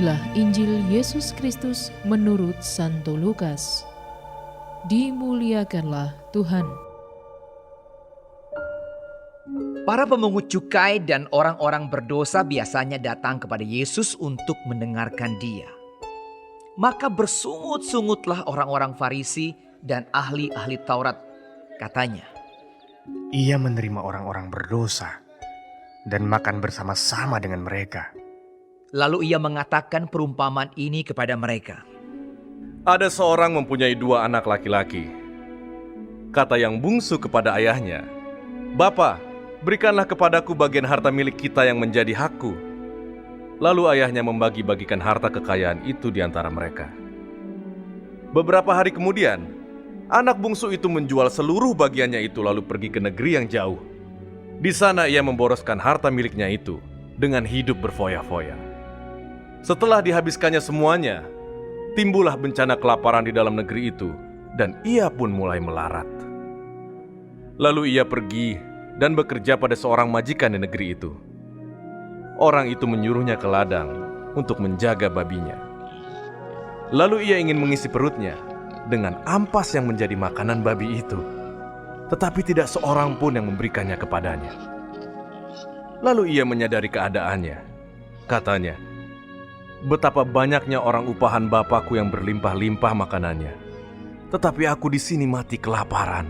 Inilah Injil Yesus Kristus menurut Santo Lukas. Dimuliakanlah Tuhan. Para pemungut cukai dan orang-orang berdosa biasanya datang kepada Yesus untuk mendengarkan Dia. Maka bersungut-sungutlah orang-orang Farisi dan ahli-ahli Taurat. Katanya, Ia menerima orang-orang berdosa dan makan bersama-sama dengan mereka. lalu Ia mengatakan perumpamaan ini kepada mereka. Ada seorang mempunyai 2 anak laki-laki. Kata yang bungsu kepada ayahnya, "Bapa, berikanlah kepadaku bagian harta milik kita yang menjadi hakku." Lalu ayahnya membagi-bagikan harta kekayaan itu di antara mereka. Beberapa hari kemudian, anak bungsu itu menjual seluruh bagiannya itu lalu pergi ke negeri yang jauh. Di sana ia memboroskan harta miliknya itu dengan hidup berfoya-foya. Setelah dihabiskannya semuanya, timbullah bencana kelaparan di dalam negeri itu, dan ia pun mulai melarat. Lalu ia pergi dan bekerja pada seorang majikan di negeri itu. Orang itu menyuruhnya ke ladang untuk menjaga babinya. Lalu ia ingin mengisi perutnya dengan ampas yang menjadi makanan babi itu, tetapi tidak seorang pun yang memberikannya kepadanya. Lalu ia menyadari keadaannya. Katanya, "Betapa banyaknya orang upahan Bapakku yang berlimpah-limpah makanannya, tetapi aku di sini mati kelaparan.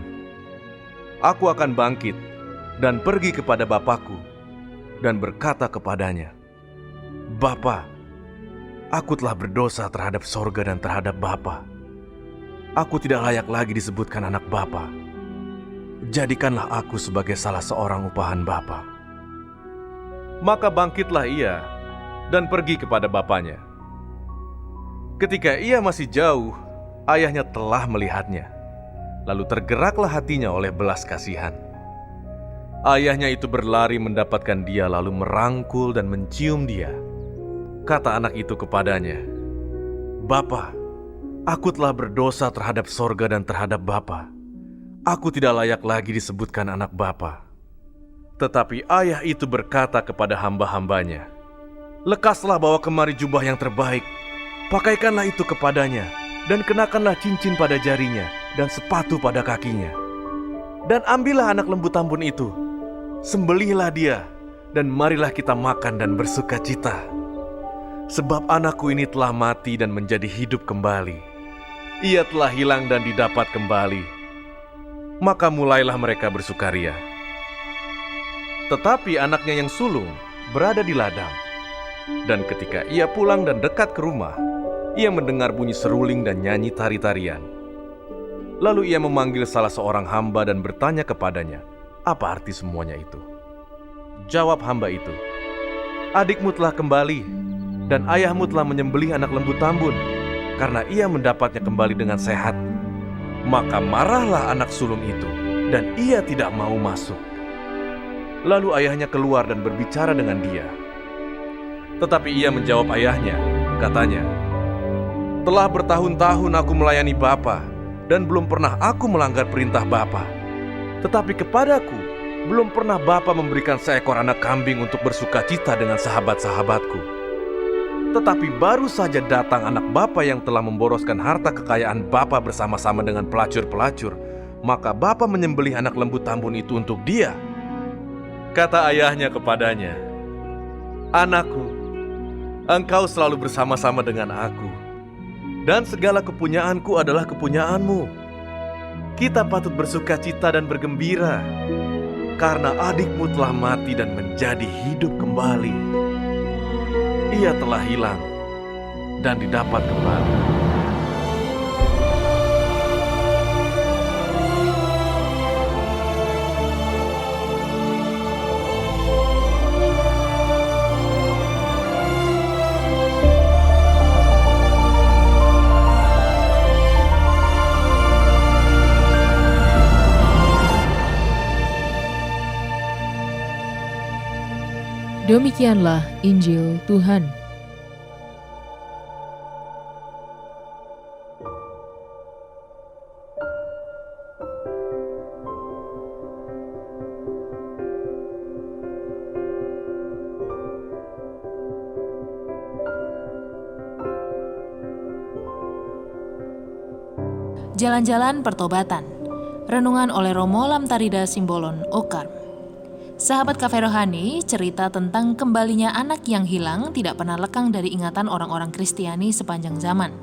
Aku akan bangkit dan pergi kepada Bapakku dan berkata kepadanya, Bapa, aku telah berdosa terhadap sorga dan terhadap Bapa. Aku tidak layak lagi disebutkan anak Bapa. Jadikanlah aku sebagai salah seorang upahan Bapa." Maka bangkitlah ia dan pergi kepada bapaknya. Ketika ia masih jauh, ayahnya telah melihatnya. Lalu tergeraklah hatinya oleh belas kasihan. Ayahnya itu berlari mendapatkan dia lalu merangkul dan mencium dia. Kata anak itu kepadanya, "Bapa, aku telah berdosa terhadap sorga dan terhadap Bapa. Aku tidak layak lagi disebutkan anak Bapa." Tetapi ayah itu berkata kepada hamba-hambanya, "Lekaslah bawa kemari jubah yang terbaik, pakaikanlah itu kepadanya, dan kenakanlah cincin pada jarinya, dan sepatu pada kakinya. Dan ambillah anak lembu tambun itu, sembelihlah dia, dan marilah kita makan dan bersuka cita. Sebab anakku ini telah mati dan menjadi hidup kembali. Ia telah hilang dan didapat kembali." Maka mulailah mereka bersukaria. Tetapi anaknya yang sulung berada di ladang. Dan ketika ia pulang dan dekat ke rumah, ia mendengar bunyi seruling dan nyanyi tari-tarian. Lalu ia memanggil salah seorang hamba dan bertanya kepadanya, apa arti semuanya itu. Jawab hamba itu, "Adikmu telah kembali, dan ayahmu telah menyembelih anak lembu tambun, karena ia mendapatnya kembali dengan sehat." Maka marahlah anak sulung itu, dan ia tidak mau masuk. Lalu ayahnya keluar dan berbicara dengan dia. Tetapi ia menjawab ayahnya, katanya, "Telah bertahun-tahun aku melayani Bapa, dan belum pernah aku melanggar perintah Bapa. Tetapi kepadaku, belum pernah Bapa memberikan seekor anak kambing untuk bersuka cita dengan sahabat-sahabatku. Tetapi baru saja datang anak Bapa yang telah memboroskan harta kekayaan Bapa bersama-sama dengan pelacur-pelacur, maka Bapa menyembelih anak lembu tambun itu untuk dia." Kata ayahnya kepadanya, "Anakku, engkau selalu bersama-sama dengan aku, dan segala kepunyaanku adalah kepunyaanmu. Kita patut bersuka cita dan bergembira, karena adikmu telah mati dan menjadi hidup kembali. Ia telah hilang dan didapat kembali." Demikianlah Injil Tuhan. Jalan-jalan pertobatan. Renungan oleh Romo Lamtarida Simbolon Okar. Sahabat Cafe Rohani, cerita tentang kembalinya anak yang hilang tidak pernah lekang dari ingatan orang-orang Kristiani sepanjang zaman.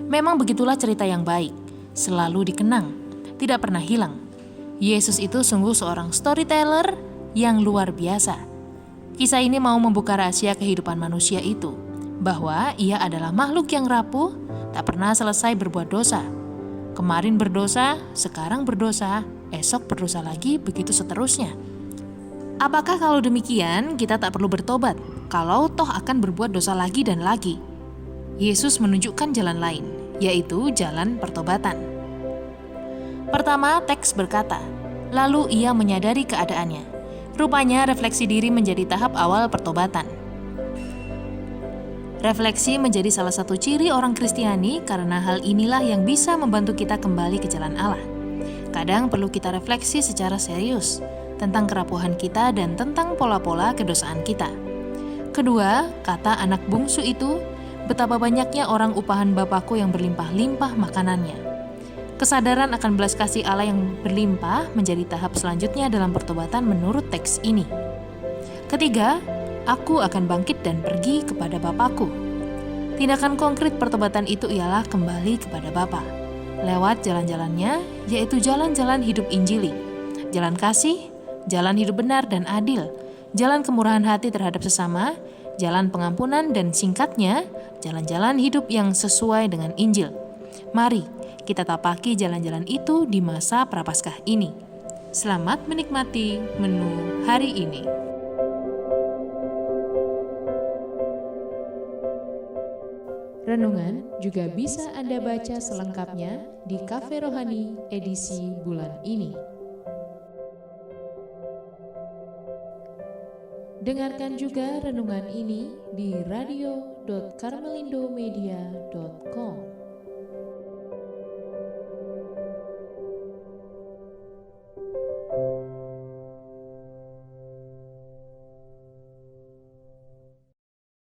Memang begitulah cerita yang baik, selalu dikenang, tidak pernah hilang. Yesus itu sungguh seorang storyteller yang luar biasa. Kisah ini mau membuka rahasia kehidupan manusia itu, bahwa ia adalah makhluk yang rapuh, tak pernah selesai berbuat dosa. Kemarin berdosa, sekarang berdosa, esok berdosa lagi, begitu seterusnya. Apakah kalau demikian kita tak perlu bertobat, kalau toh akan berbuat dosa lagi dan lagi? Yesus menunjukkan jalan lain, yaitu jalan pertobatan. Pertama, teks berkata, lalu ia menyadari keadaannya. Rupanya refleksi diri menjadi tahap awal pertobatan. Refleksi menjadi salah satu ciri orang Kristiani karena hal inilah yang bisa membantu kita kembali ke jalan Allah. Kadang perlu kita refleksi secara serius tentang kerapuhan kita dan tentang pola-pola kedosaan kita. Kedua, kata anak bungsu itu, betapa banyaknya orang upahan Bapakku yang berlimpah-limpah makanannya. Kesadaran akan belas kasih Allah yang berlimpah menjadi tahap selanjutnya dalam pertobatan menurut teks ini. Ketiga, aku akan bangkit dan pergi kepada Bapakku. Tindakan konkret pertobatan itu ialah kembali kepada Bapa. Lewat jalan-jalannya, yaitu jalan-jalan hidup Injili. Jalan kasih, jalan hidup benar dan adil, jalan kemurahan hati terhadap sesama, jalan pengampunan dan singkatnya, jalan-jalan hidup yang sesuai dengan Injil. Mari kita tapaki jalan-jalan itu di masa Prapaskah ini. Selamat menikmati menu hari ini. Renungan juga bisa Anda baca selengkapnya di Cafe Rohani edisi bulan ini. Dengarkan juga renungan ini di radio.karmelindomedia.com.